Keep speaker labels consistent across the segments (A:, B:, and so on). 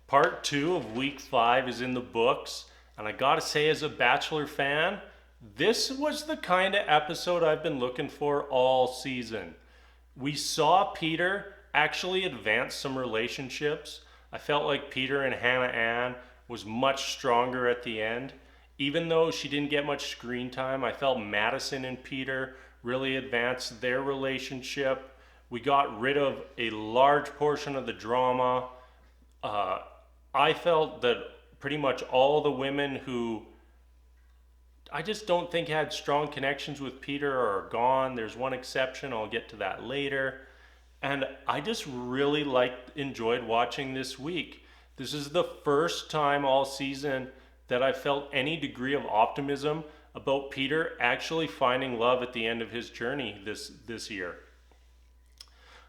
A: Part 2 of week 5 is in the books, and I gotta say, as a Bachelor fan, this was the kind of episode I've been looking for all season. We saw Peter actually advance some relationships. I felt like Peter and Hannah Ann was much stronger at the end. Even though she didn't get much screen time, I felt Madison and Peter really advanced their relationship. We got rid of a large portion of the drama. Uh, I felt that pretty much all the women who I just don't think had strong connections with Peter are gone. There's one exception, I'll get to that later. And I just really enjoyed watching this week. This is the first time all season that I felt any degree of optimism about Peter actually finding love at the end of his journey this year.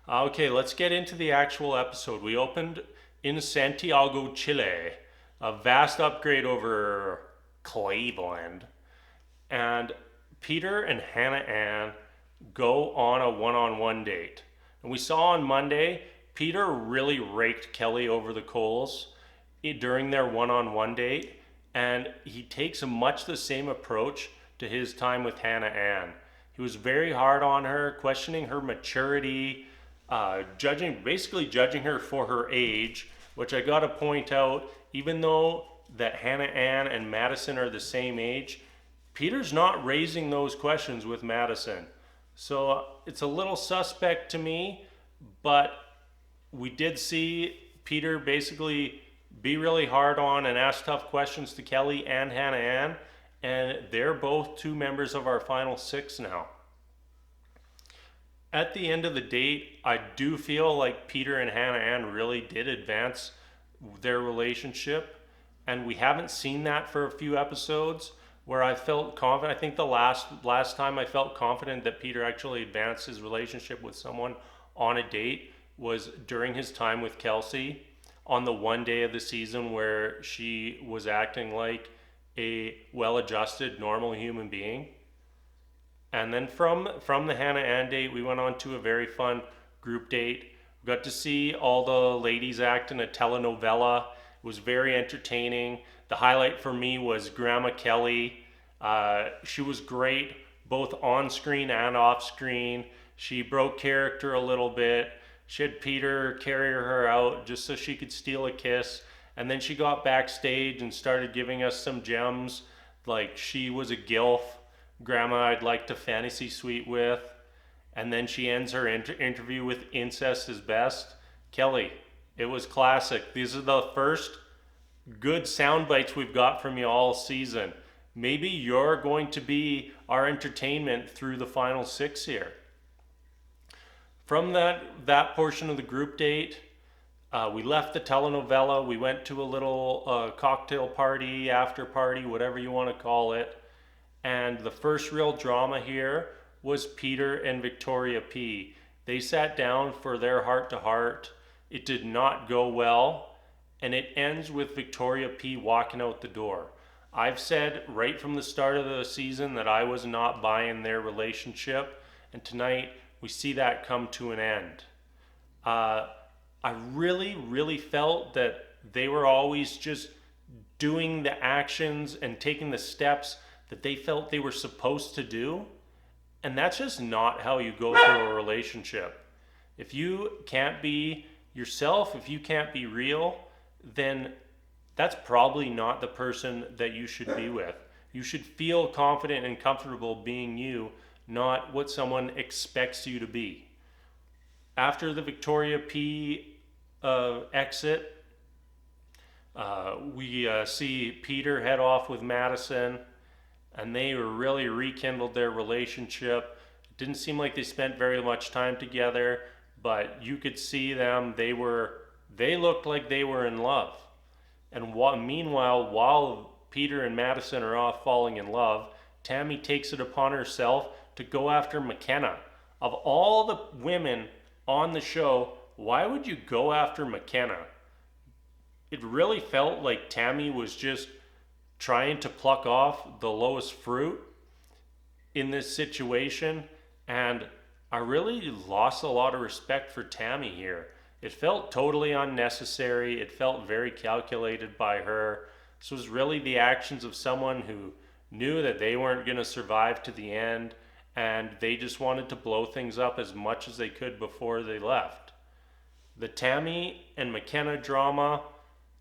A: Okay, let's get into the actual episode. We opened in Santiago, Chile, a vast upgrade over Cleveland. And Peter and Hannah Ann go on a one-on-one date. And we saw on Monday, Peter really raked Kelley over the coals during their one-on-one date. And he takes much the same approach to his time with Hannah Ann. He was very hard on her, questioning her maturity, basically judging her for her age, which I gotta point out, even though that Hannah Ann and Madison are the same age, Peter's not raising those questions with Madison. So it's a little suspect to me, but we did see Peter basically be really hard on and ask tough questions to Kelley and Hannah Ann, and they're both two members of our final 6 now. At the end of the date, I do feel like Peter and Hannah Ann really did advance their relationship, and we haven't seen that for a few episodes where I felt confident. I think the last time I felt confident that Peter actually advanced his relationship with someone on a date was during his time with Kelsey on the one day of the season where she was acting like a well-adjusted, normal human being. And then from the Hannah Ann date, we went on to a very fun group date. We got to see all the ladies act in a telenovela. It was very entertaining. The highlight for me was Grandma Kelley. She was great, both on screen and off screen. She broke character a little bit. She had Peter carry her out just so she could steal a kiss. And then she got backstage and started giving us some gems, like she was a gilf, grandma I'd like to fantasy suite with. And then she ends her interview with incest is best. Kelley, it was classic. These are the first good sound bites we've got from you all season. Maybe you're going to be our entertainment through the final 6 here. From that portion of the group date, we left the telenovela. We went to a little cocktail party, after party, whatever you want to call it. And the first real drama here was Peter and Victoria P. They sat down for their heart-to-heart. It did not go well, and it ends with Victoria P. walking out the door. I've said right from the start of the season that I was not buying their relationship, and tonight we see that come to an end. I really felt that they were always just doing the actions and taking the steps that they felt they were supposed to do. And that's just not how you go through a relationship. If you can't be yourself, if you can't be real, then that's probably not the person that you should be with. You should feel confident and comfortable being you, not what someone expects you to be. After the Victoria P exit, we see Peter head off with Madison, and they really rekindled their relationship. It didn't seem like they spent very much time together, but you could see them. They looked like they were in love. And meanwhile, while Peter and Madison are off falling in love, Tammy takes it upon herself to go after McKenna. Of all the women on the show, why would you go after McKenna? It really felt like Tammy was just trying to pluck off the lowest fruit in this situation, and I really lost a lot of respect for Tammy here. It felt totally unnecessary. It felt very calculated by her. This was really the actions of someone who knew that they weren't going to survive to the end, and they just wanted to blow things up as much as they could before they left. The Tammy and McKenna drama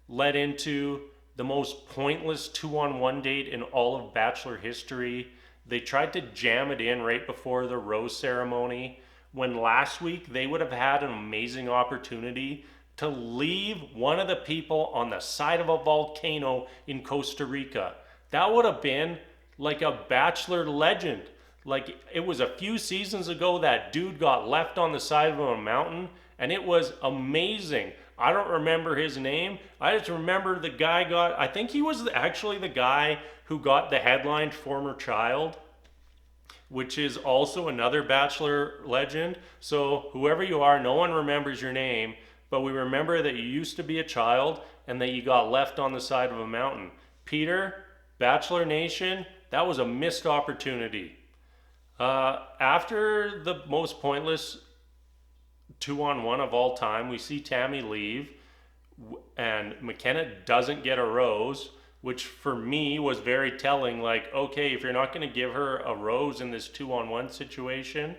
A: led into the most pointless 2-on-1 date in all of Bachelor history. They tried to jam it in right before the rose ceremony, when last week they would have had an amazing opportunity to leave one of the people on the side of a volcano in Costa Rica. That would have been like a Bachelor legend. Like, it was a few seasons ago that dude got left on the side of a mountain, and it was amazing. I don't remember his name. I just remember the guy I think he was actually the guy who got the headline former child, which is also another Bachelor legend. So whoever you are, no one remembers your name, but we remember that you used to be a child and that you got left on the side of a mountain. Peter, Bachelor Nation, that was a missed opportunity. After the most pointless 2-on-1 of all time, we see Tammy leave, and McKenna doesn't get a rose, which for me was very telling. Like, okay, if you're not going to give her a rose in this 2-on-1 situation,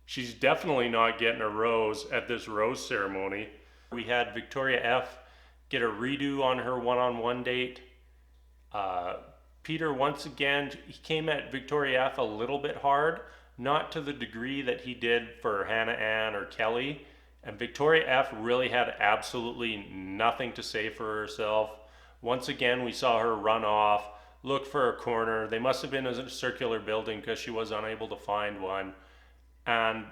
A: she's definitely not getting a rose at this rose ceremony. We had Victoria F get a redo on her 1-on-1 date. Peter, once again, he came at Victoria F a little bit hard, not to the degree that he did for Hannah Ann or Kelley. And Victoria F really had absolutely nothing to say for herself. Once again, we saw her run off, look for a corner. They must have been in a circular building because she was unable to find one. And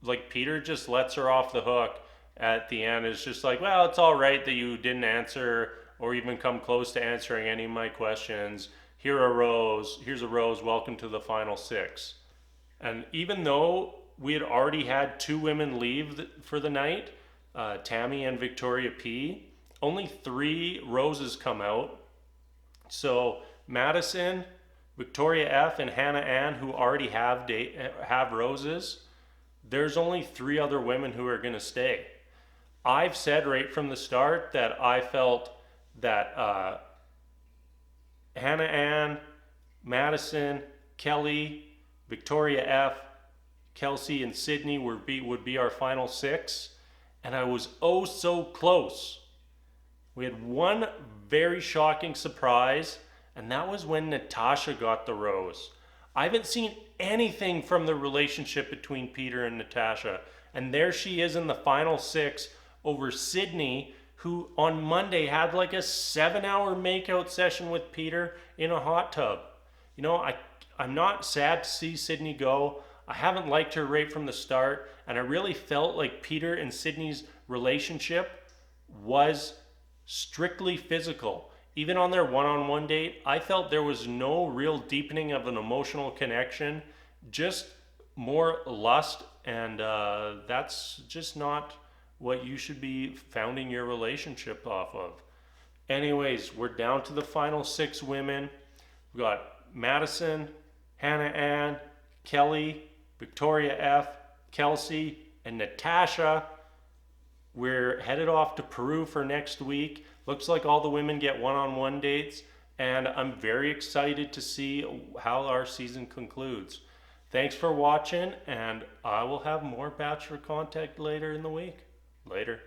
A: like, Peter just lets her off the hook at the end. It's just like, well, it's all right that you didn't answer or even come close to answering any of my questions. Here's a rose, welcome to the final 6. And even though we had already had 2 women leave for the night, Tammy and Victoria P, only 3 roses come out. So Madison, Victoria F, and Hannah Ann, who already have roses, there's only 3 other women who are going to stay. I've said right from the start that I felt that Hannah Ann, Madison, Kelley, Victoria F, Kelsey, and Sydney would be our final 6. And I was oh so close. We had one very shocking surprise, and that was when NATASHA got the rose. I haven't seen anything from the relationship between Peter and NATASHA. And there she is in the final 6 over Sydney, who on Monday had like a 7-hour makeout session with Peter in a hot tub. You know, I'm not sad to see Sydney go. I haven't liked her right from the start, and I really felt like Peter and Sydney's relationship was strictly physical. Even on their 1-on-1 date, I felt there was no real deepening of an emotional connection, just more lust, and that's just not what you should be founding your relationship off of. Anyways, we're down to the final 6 women. We got Madison, Hannah Ann, Kelley, Victoria F, Kelsey, and NATASHA. We're headed off to Peru for next week. Looks like all the women get 1-on-1 dates, and I'm very excited to see how our season concludes. Thanks for watching, and I will have more Bachelor content later in the week. Later.